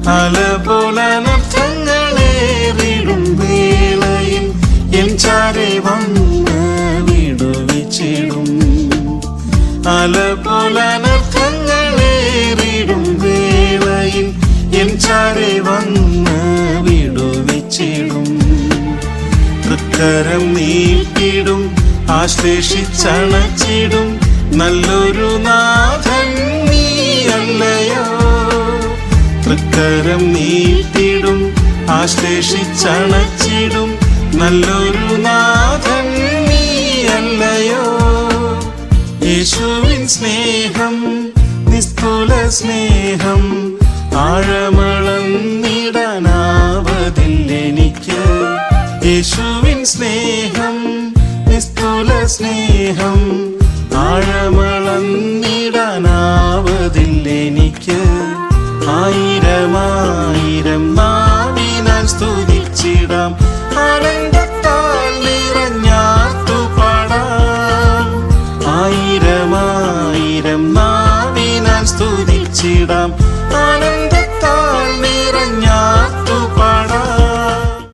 അലപോലനർത്ഥങ്ങളേറിടും വേളയിൽ എൻ ചാരെ വന്ന് വിടുവിച്ചിടും. അലപോലനർത്ഥങ്ങളേറിടും വേളയിൽ എൻ ചാരെ വന്ന് വിടുവിച്ചിടും. തൃക്കരം നീട്ടിടും, ആശ്ലേഷിച്ചണച്ചിടും, നല്ലൊരു നാഥൻ നീയല്ലയോ. തൃക്കരം നീട്ടിടും, ആശ്ലേഷിച്ചണച്ചിടും, നല്ലൊരു നാഥൻ നീയല്ലയോ. യേശുവിൻ സ്നേഹം നിസ്തുല സ്നേഹം, ആഴമളന്നിടാനാവതില്ലെനിക്ക്. യേശുവിൻ സ്നേഹം നിസ്തുല സ്നേഹം, ആഴമളന്നിടാനാവതില്ലെനിക്ക്. ആയിരമായിരം നാവിനാൽ സ്തുതിച്ചിടാം, ആനന്ദത്താൽ നിറഞ്ഞാർത്തു പാടാം. ആയിരമായിരം നാവിനാൽ സ്തുതിച്ചിടാം, ആനന്ദത്താൽ നിറഞ്ഞാ